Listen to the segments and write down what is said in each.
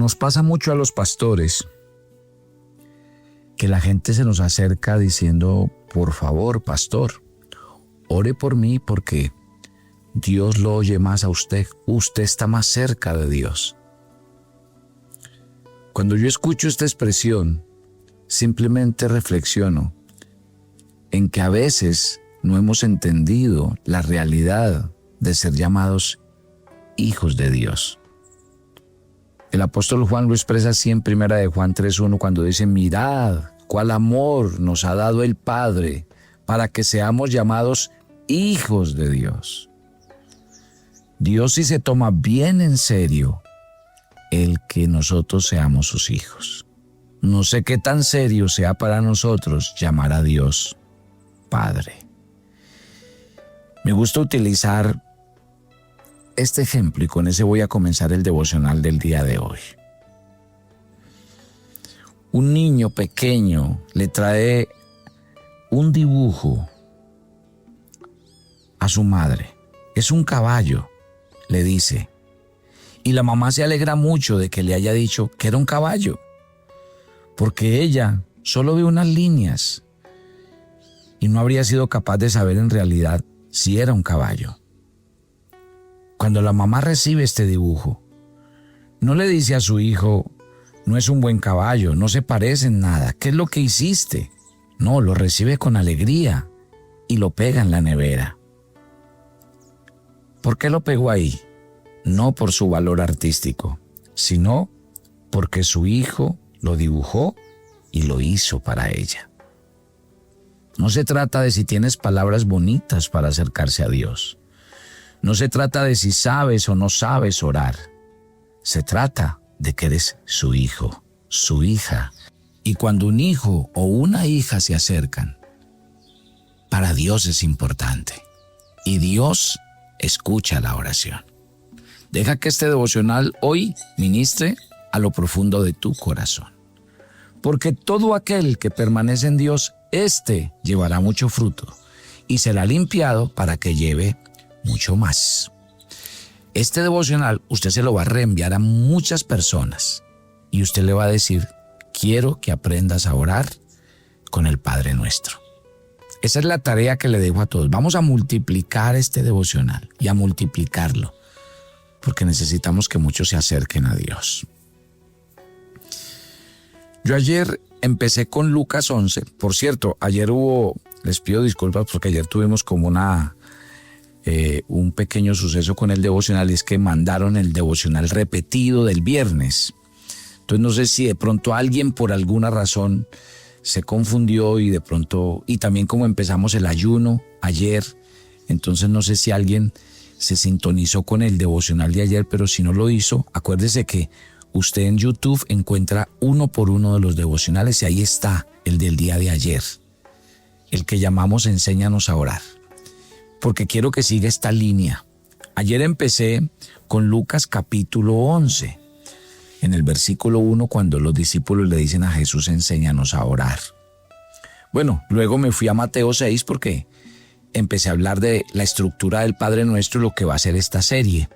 Nos pasa mucho a los pastores que la gente se nos acerca diciendo, por favor, pastor, ore por mí porque Dios lo oye más a usted. Usted está más cerca de Dios. Cuando yo escucho esta expresión, simplemente reflexiono en que a veces no hemos entendido la realidad de ser llamados hijos de Dios. El apóstol Juan lo expresa así en 1 de Juan 3:1 cuando dice, mirad cuál amor nos ha dado el Padre para que seamos llamados hijos de Dios. Dios sí se toma bien en serio el que nosotros seamos sus hijos. No sé qué tan serio sea para nosotros llamar a Dios Padre. Me gusta utilizar este ejemplo y con ese voy a comenzar el devocional del día de hoy. Un niño pequeño le trae un dibujo a su madre. Es un caballo, le dice. Y la mamá se alegra mucho de que le haya dicho que era un caballo, porque ella solo ve unas líneas y no habría sido capaz de saber en realidad si era un caballo. Cuando la mamá recibe este dibujo, no le dice a su hijo, no es un buen caballo, no se parece en nada, ¿qué es lo que hiciste? No, lo recibe con alegría y lo pega en la nevera. ¿Por qué lo pegó ahí? No por su valor artístico, sino porque su hijo lo dibujó y lo hizo para ella. No se trata de si tienes palabras bonitas para acercarse a Dios. No se trata de si sabes o no sabes orar. Se trata de que eres su hijo, su hija. Y cuando un hijo o una hija se acercan, para Dios es importante. Y Dios escucha la oración. Deja que este devocional hoy ministre a lo profundo de tu corazón. Porque todo aquel que permanece en Dios, éste llevará mucho fruto y será limpiado para que lleve mucho más. Este devocional usted se lo va a reenviar a muchas personas y usted le va a decir, quiero que aprendas a orar con el Padre Nuestro. Esa es la tarea que le dejo a todos. Vamos a multiplicar este devocional y a multiplicarlo, porque necesitamos que muchos se acerquen a Dios. Yo ayer empecé con Lucas 11. Por cierto, ayer les pido disculpas porque ayer tuvimos como un pequeño suceso con el devocional, y es que mandaron el devocional repetido del viernes. Entonces no sé si de pronto alguien por alguna razón se confundió y también como empezamos el ayuno ayer, entonces no sé si alguien se sintonizó con el devocional de ayer, pero si no lo hizo, acuérdese que usted en YouTube encuentra uno por uno de los devocionales y ahí está el del día de ayer, el que llamamos Enséñanos a orar, porque quiero que siga esta línea. Ayer empecé con Lucas capítulo 11, en el versículo 1, cuando los discípulos le dicen a Jesús, enséñanos a orar. Bueno, luego me fui a Mateo 6 porque empecé a hablar de la estructura del Padre Nuestro y lo que va a ser esta serie.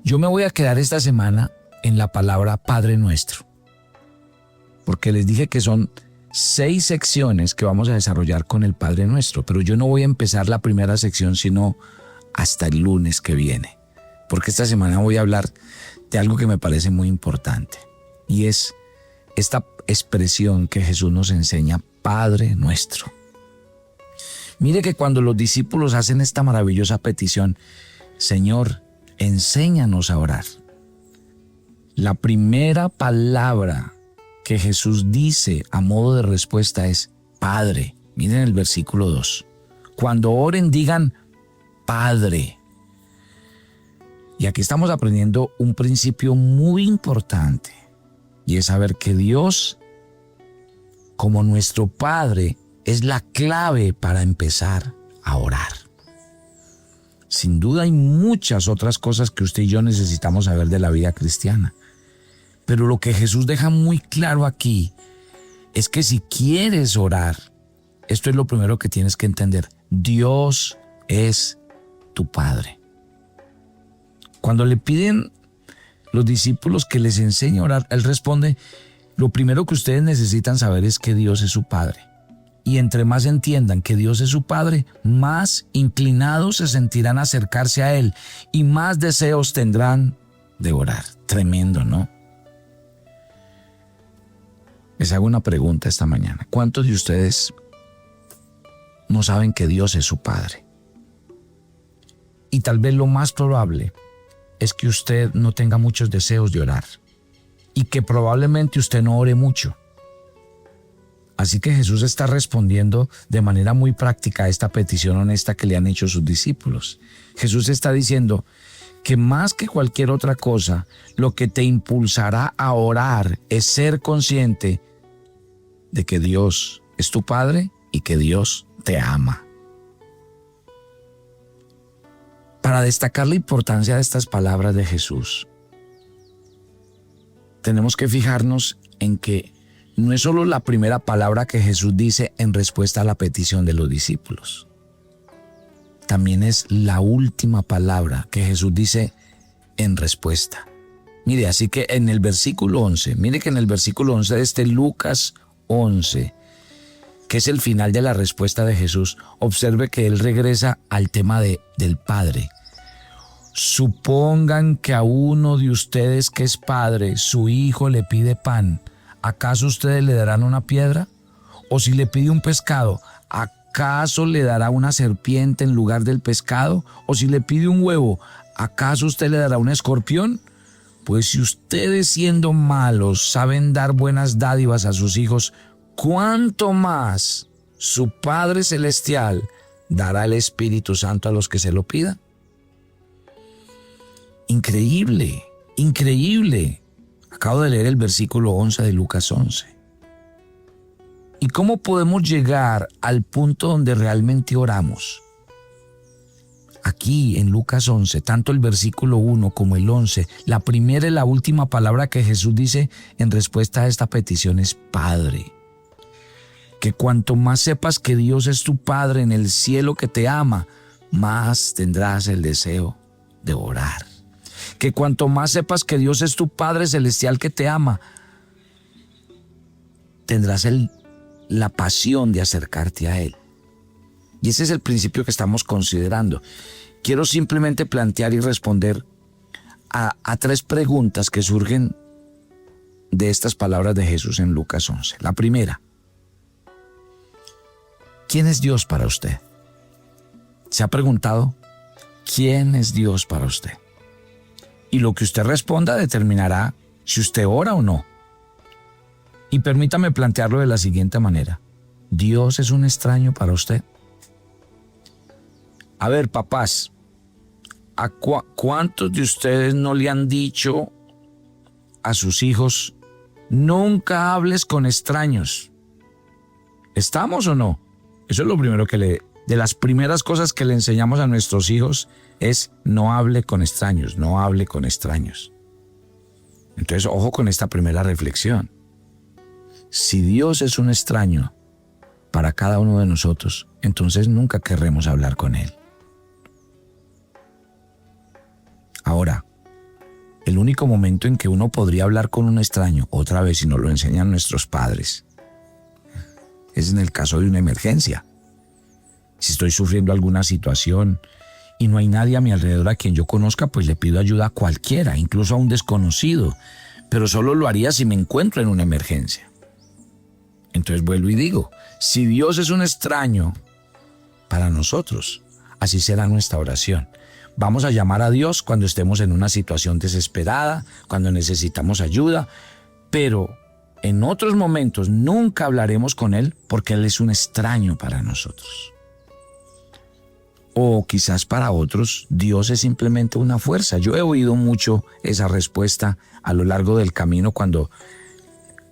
Yo me voy a quedar esta semana en la palabra Padre Nuestro, porque les dije que son 6 secciones que vamos a desarrollar con el Padre Nuestro, pero yo no voy a empezar la primera sección sino hasta el lunes que viene, porque esta semana voy a hablar de algo que me parece muy importante, y es esta expresión que Jesús nos enseña, Padre Nuestro. Mire que cuando los discípulos hacen esta maravillosa petición, Señor, enséñanos a orar, la primera palabra que Jesús dice a modo de respuesta es Padre. Miren el versículo 2. Cuando oren, digan Padre. Y aquí estamos aprendiendo un principio muy importante, y es saber que Dios, como nuestro Padre, es la clave para empezar a orar. Sin duda hay muchas otras cosas que usted y yo necesitamos saber de la vida cristiana, pero lo que Jesús deja muy claro aquí es que si quieres orar, esto es lo primero que tienes que entender: Dios es tu Padre. Cuando le piden los discípulos que les enseña a orar, Él responde, lo primero que ustedes necesitan saber es que Dios es su Padre. Y entre más entiendan que Dios es su Padre, más inclinados se sentirán a acercarse a Él y más deseos tendrán de orar. Tremendo, ¿no? Les hago una pregunta esta mañana. ¿Cuántos de ustedes no saben que Dios es su Padre? Y tal vez lo más probable es que usted no tenga muchos deseos de orar y que probablemente usted no ore mucho. Así que Jesús está respondiendo de manera muy práctica a esta petición honesta que le han hecho sus discípulos. Jesús está diciendo que más que cualquier otra cosa, lo que te impulsará a orar es ser consciente de que Dios es tu Padre y que Dios te ama. Para destacar la importancia de estas palabras de Jesús, tenemos que fijarnos en que no es solo la primera palabra que Jesús dice en respuesta a la petición de los discípulos. También es la última palabra que Jesús dice en respuesta. Mire, así que en el versículo 11, mire que en el versículo 11 de este Lucas 11, que es el final de la respuesta de Jesús, observe que Él regresa al tema del Padre. Supongan que a uno de ustedes que es padre, su hijo le pide pan, ¿acaso ustedes le darán una piedra? O si le pide un pescado, ¿acaso le dará una serpiente en lugar del pescado? O si le pide un huevo, ¿acaso usted le dará un escorpión? Pues si ustedes siendo malos saben dar buenas dádivas a sus hijos, ¿cuánto más su Padre Celestial dará el Espíritu Santo a los que se lo pidan? Increíble, increíble. Acabo de leer el versículo 11 de Lucas 11. ¿Y cómo podemos llegar al punto donde realmente oramos? Aquí en Lucas 11, tanto el versículo 1 como el 11, la primera y la última palabra que Jesús dice en respuesta a esta petición es Padre. Que cuanto más sepas que Dios es tu Padre en el cielo que te ama, más tendrás el deseo de orar. Que cuanto más sepas que Dios es tu Padre Celestial que te ama, tendrás la pasión de acercarte a Él. Y ese es el principio que estamos considerando. Quiero simplemente plantear y responder a tres preguntas que surgen de estas palabras de Jesús en Lucas 11. La primera, ¿quién es Dios para usted? ¿Se ha preguntado quién es Dios para usted? Y lo que usted responda determinará si usted ora o no. Y permítame plantearlo de la siguiente manera. ¿Dios es un extraño para usted? A ver, papás, ¿a cuántos de ustedes no le han dicho a sus hijos, nunca hables con extraños? ¿Estamos o no? Eso es lo primero de las primeras cosas que le enseñamos a nuestros hijos es no hable con extraños, no hable con extraños. Entonces, ojo con esta primera reflexión. Si Dios es un extraño para cada uno de nosotros, entonces nunca querremos hablar con Él. Ahora, el único momento en que uno podría hablar con un extraño, otra vez si nos lo enseñan nuestros padres, es en el caso de una emergencia. Si estoy sufriendo alguna situación y no hay nadie a mi alrededor a quien yo conozca, pues le pido ayuda a cualquiera, incluso a un desconocido, pero solo lo haría si me encuentro en una emergencia. Entonces vuelvo y digo, si Dios es un extraño para nosotros, así será nuestra oración. Vamos a llamar a Dios cuando estemos en una situación desesperada, cuando necesitamos ayuda, pero en otros momentos nunca hablaremos con Él porque Él es un extraño para nosotros. O quizás para otros, Dios es simplemente una fuerza. Yo he oído mucho esa respuesta a lo largo del camino cuando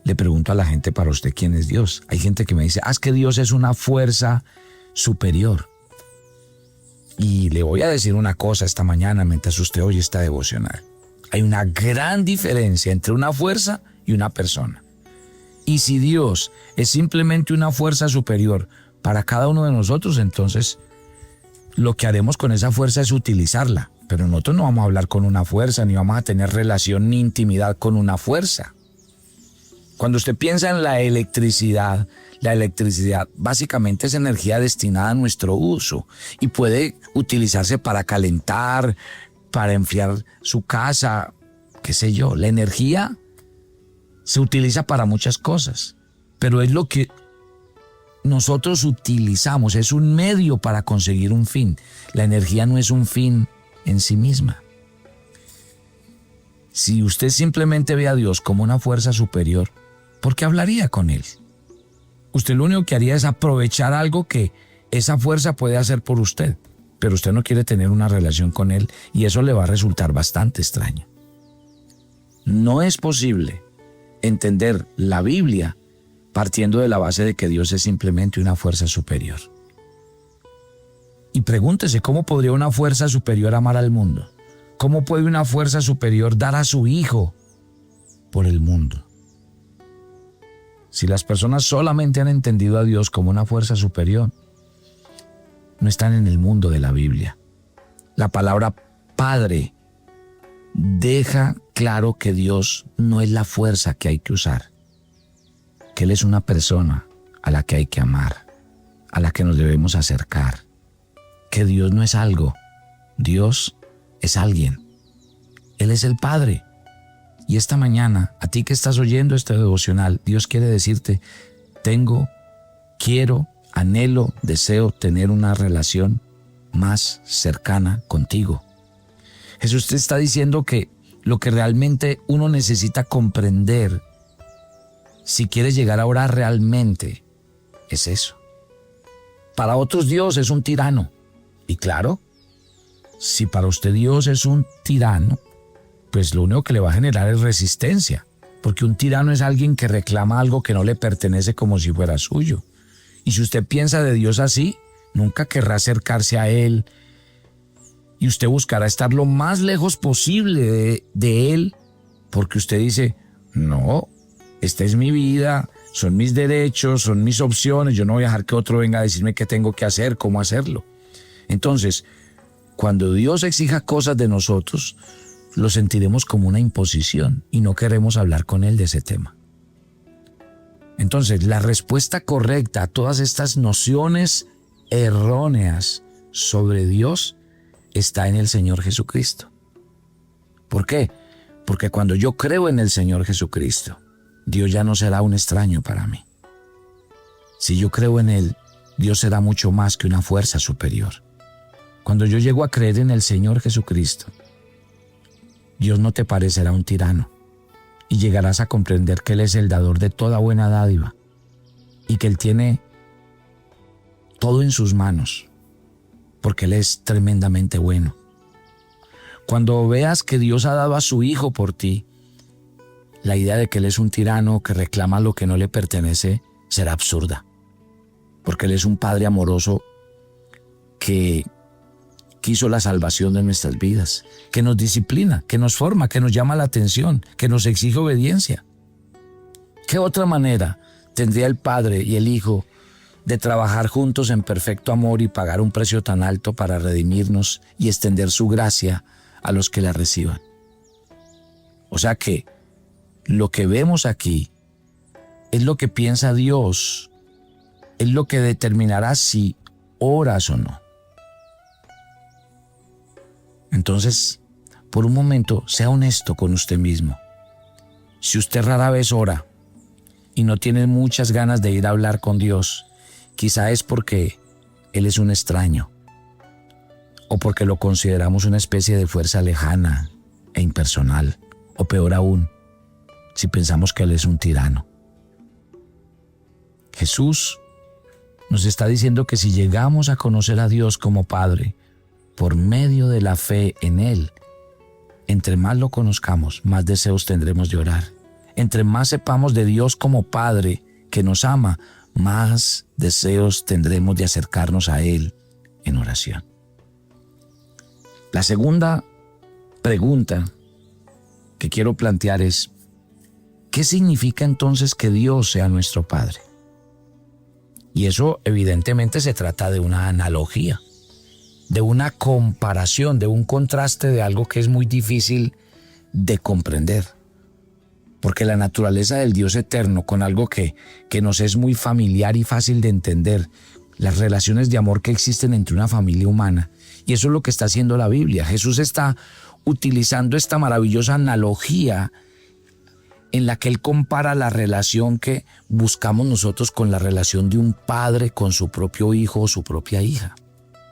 le pregunto a la gente, para usted, ¿quién es Dios? Hay gente que me dice, es que Dios es una fuerza superior. Y le voy a decir una cosa esta mañana mientras usted oye esta devocional. Hay una gran diferencia entre una fuerza y una persona. Y si Dios es simplemente una fuerza superior para cada uno de nosotros, entonces lo que haremos con esa fuerza es utilizarla Pero nosotros no vamos a hablar con una fuerza, ni vamos a tener relación ni intimidad con una fuerza. Cuando usted piensa en la electricidad básicamente es energía destinada a nuestro uso y puede utilizarse para calentar, para enfriar su casa, qué sé yo. La energía se utiliza para muchas cosas, pero es lo que nosotros utilizamos, es un medio para conseguir un fin. La energía no es un fin en sí misma. Si usted simplemente ve a Dios como una fuerza superior, ¿por qué hablaría con Él? Usted lo único que haría es aprovechar algo que esa fuerza puede hacer por usted, pero usted no quiere tener una relación con Él y eso le va a resultar bastante extraño. No es posible entender la Biblia partiendo de la base de que Dios es simplemente una fuerza superior. Y pregúntese, ¿cómo podría una fuerza superior amar al mundo? ¿Cómo puede una fuerza superior dar a su Hijo por el mundo? Si las personas solamente han entendido a Dios como una fuerza superior, no están en el mundo de la Biblia. La palabra Padre deja claro que Dios no es la fuerza que hay que usar, que Él es una persona a la que hay que amar, a la que nos debemos acercar, que Dios no es algo, Dios es alguien. Él es el Padre. Y esta mañana, a ti que estás oyendo este devocional, Dios quiere decirte, quiero, anhelo, deseo tener una relación más cercana contigo. Jesús te está diciendo que lo que realmente uno necesita comprender, si quieres llegar a orar realmente, es eso. Para otros Dios es un tirano. Y claro, si para usted Dios es un tirano, pues lo único que le va a generar es resistencia, porque un tirano es alguien que reclama algo que no le pertenece como si fuera suyo. Y si usted piensa de Dios así, nunca querrá acercarse a Él y usted buscará estar lo más lejos posible de Él, porque usted dice, no, esta es mi vida, son mis derechos, son mis opciones, yo no voy a dejar que otro venga a decirme qué tengo que hacer, cómo hacerlo. Entonces, cuando Dios exija cosas de nosotros, lo sentiremos como una imposición y no queremos hablar con Él de ese tema. Entonces, la respuesta correcta a todas estas nociones erróneas sobre Dios está en el Señor Jesucristo. ¿Por qué? Porque cuando yo creo en el Señor Jesucristo, Dios ya no será un extraño para mí. Si yo creo en Él, Dios será mucho más que una fuerza superior. Cuando yo llego a creer en el Señor Jesucristo, Dios no te parecerá un tirano y llegarás a comprender que Él es el dador de toda buena dádiva y que Él tiene todo en sus manos porque Él es tremendamente bueno. Cuando veas que Dios ha dado a su Hijo por ti, la idea de que Él es un tirano que reclama lo que no le pertenece será absurda, porque Él es un Padre amoroso que quiso la salvación de nuestras vidas, que nos disciplina, que nos forma, que nos llama la atención, que nos exige obediencia. ¿Qué otra manera tendría el Padre y el Hijo de trabajar juntos en perfecto amor y pagar un precio tan alto para redimirnos y extender su gracia a los que la reciban? O sea que lo que vemos aquí es lo que piensa Dios, es lo que determinará si oras o no. Entonces, por un momento, sea honesto con usted mismo. Si usted rara vez ora y no tiene muchas ganas de ir a hablar con Dios, quizá es porque Él es un extraño o porque lo consideramos una especie de fuerza lejana e impersonal, o peor aún, si pensamos que Él es un tirano. Jesús nos está diciendo que si llegamos a conocer a Dios como Padre, por medio de la fe en Él, entre más lo conozcamos, más deseos tendremos de orar. Entre más sepamos de Dios como Padre que nos ama, más deseos tendremos de acercarnos a Él en oración. La segunda pregunta que quiero plantear es, ¿qué significa entonces que Dios sea nuestro Padre? Y eso evidentemente se trata de una analogía. de una comparación, de un contraste de algo que es muy difícil de comprender. Porque la naturaleza del Dios eterno con algo que nos es muy familiar y fácil de entender, las relaciones de amor que existen entre una familia humana, y eso es lo que está haciendo la Biblia. Jesús está utilizando esta maravillosa analogía en la que Él compara la relación que buscamos nosotros con la relación de un padre con su propio hijo o su propia hija.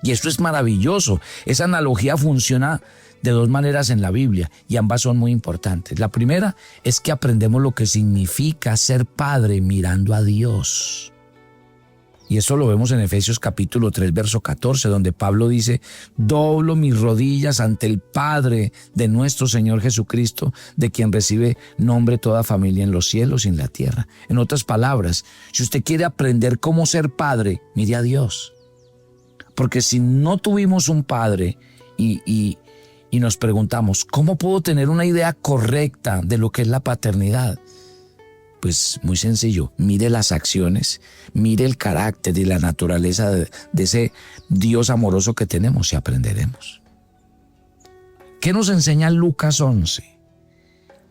Y esto es maravilloso. Esa analogía funciona de dos maneras en la Biblia y ambas son muy importantes. La primera es que aprendemos lo que significa ser padre mirando a Dios. Y eso lo vemos en Efesios capítulo 3, verso 14, donde Pablo dice: doblo mis rodillas ante el Padre de nuestro Señor Jesucristo, de quien recibe nombre toda familia en los cielos y en la tierra. En otras palabras, si usted quiere aprender cómo ser padre, mire a Dios. Porque si no tuvimos un padre y nos preguntamos, ¿cómo puedo tener una idea correcta de lo que es la paternidad? Pues muy sencillo, mire las acciones, mire el carácter y la naturaleza de ese Dios amoroso que tenemos y aprenderemos. ¿Qué nos enseña Lucas 11?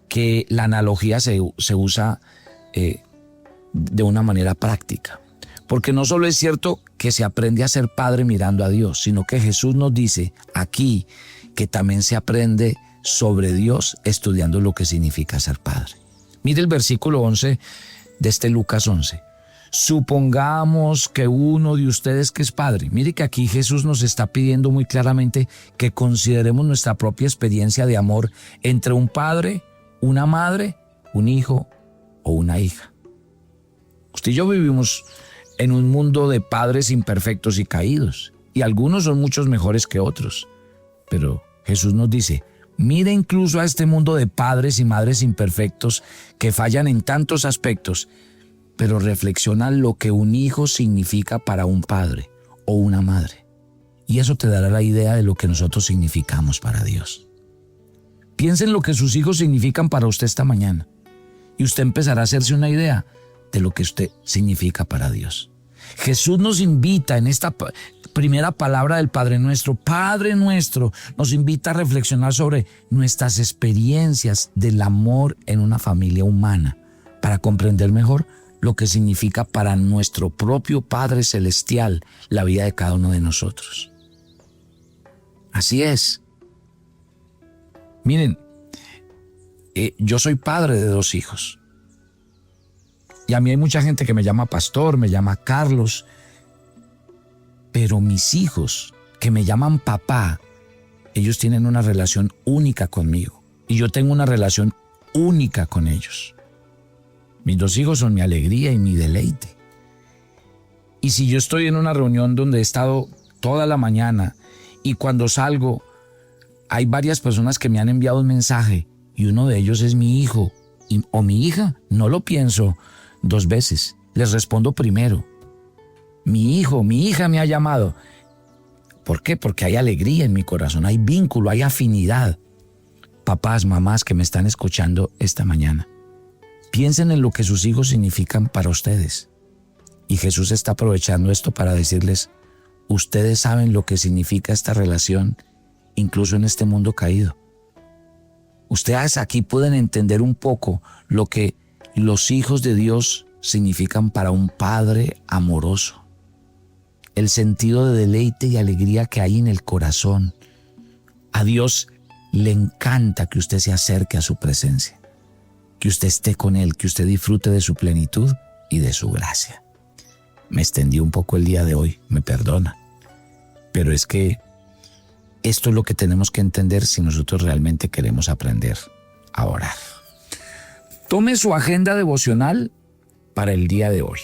Que la analogía se usa de una manera práctica. Porque no solo es cierto que se aprende a ser padre mirando a Dios, sino que Jesús nos dice aquí que también se aprende sobre Dios estudiando lo que significa ser padre. Mire el versículo 11 de este Lucas 11. Supongamos que uno de ustedes que es padre. Mire que aquí Jesús nos está pidiendo muy claramente que consideremos nuestra propia experiencia de amor entre un padre, una madre, un hijo o una hija. Usted y yo vivimos en un mundo de padres imperfectos y caídos, y algunos son muchos mejores que otros. Pero Jesús nos dice: mire incluso a este mundo de padres y madres imperfectos que fallan en tantos aspectos, pero reflexiona lo que un hijo significa para un padre o una madre. Y eso te dará la idea de lo que nosotros significamos para Dios. Piensa en lo que sus hijos significan para usted esta mañana, y usted empezará a hacerse una idea de lo que usted significa para Dios. Jesús nos invita en esta primera palabra del Padre Nuestro, Padre Nuestro, nos invita a reflexionar sobre nuestras experiencias del amor en una familia humana para comprender mejor lo que significa para nuestro propio Padre Celestial la vida de cada uno de nosotros. Así es. Miren, yo soy padre de 2 hijos. Y a mí hay mucha gente que me llama pastor, me llama Carlos. Pero mis hijos, que me llaman papá, ellos tienen una relación única conmigo. Y yo tengo una relación única con ellos. Mis 2 hijos son mi alegría y mi deleite. Y si yo estoy en una reunión donde he estado toda la mañana y cuando salgo hay varias personas que me han enviado un mensaje y uno de ellos es mi hijo o mi hija, no lo pienso 2 veces, les respondo primero. Mi hijo, mi hija me ha llamado. ¿Por qué? Porque hay alegría en mi corazón, hay vínculo, hay afinidad. Papás, mamás que me están escuchando esta mañana, piensen en lo que sus hijos significan para ustedes. Y Jesús está aprovechando esto para decirles: ustedes saben lo que significa esta relación, incluso en este mundo caído. Ustedes aquí pueden entender un poco lo que los hijos de Dios significan para un padre amoroso. El sentido de deleite y alegría que hay en el corazón. A Dios le encanta que usted se acerque a su presencia, que usted esté con Él, que usted disfrute de su plenitud y de su gracia. Me extendí un poco el día de hoy, me perdona. Pero es que esto es lo que tenemos que entender si nosotros realmente queremos aprender a orar. Tome su agenda devocional para el día de hoy.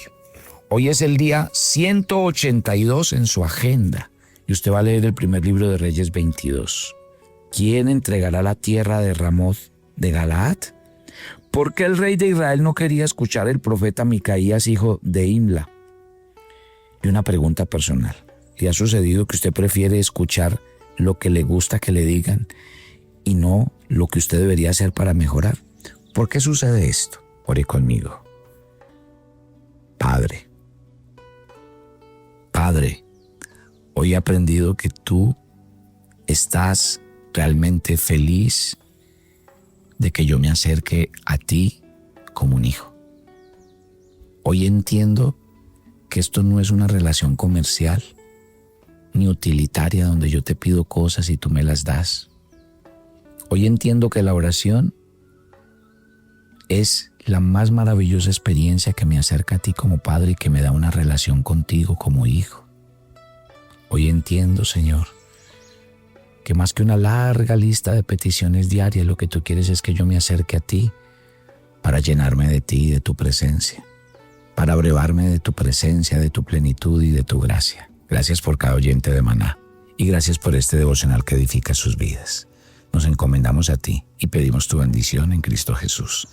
Hoy es el día 182 en su agenda y usted va a leer el primer libro de Reyes 22. ¿Quién entregará la tierra de Ramoth de Galaad? ¿Por qué el rey de Israel no quería escuchar el profeta Micaías, hijo de Imla? Y una pregunta personal. ¿Le ha sucedido que usted prefiere escuchar lo que le gusta que le digan y no lo que usted debería hacer para mejorar? ¿Por qué sucede esto? Ore conmigo. Padre, Hoy he aprendido que tú estás realmente feliz de que yo me acerque a ti como un hijo. Hoy entiendo que esto no es una relación comercial ni utilitaria donde yo te pido cosas y tú me las das. Hoy entiendo que la oración es la más maravillosa experiencia que me acerca a ti como padre y que me da una relación contigo como hijo. Hoy entiendo, Señor, que más que una larga lista de peticiones diarias, lo que tú quieres es que yo me acerque a ti para llenarme de ti y de tu presencia, para brevarme de tu presencia, de tu plenitud y de tu gracia. Gracias por cada oyente de Maná y gracias por este devocional que edifica sus vidas. Nos encomendamos a ti y pedimos tu bendición en Cristo Jesús.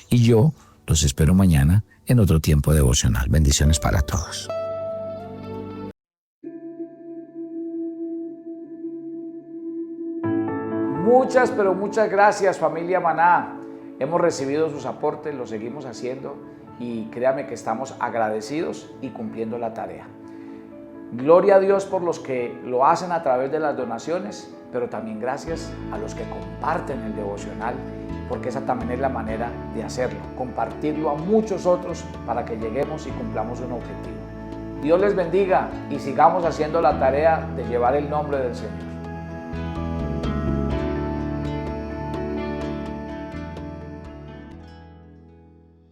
Y yo los espero mañana en otro tiempo devocional. Bendiciones para todos. Muchas, pero muchas gracias, familia Maná. Hemos recibido sus aportes, lo seguimos haciendo y créame que estamos agradecidos y cumpliendo la tarea. Gloria a Dios por los que lo hacen a través de las donaciones, pero también gracias a los que comparten el devocional, porque esa también es la manera de hacerlo, compartirlo a muchos otros para que lleguemos y cumplamos un objetivo. Dios les bendiga y sigamos haciendo la tarea de llevar el nombre del Señor.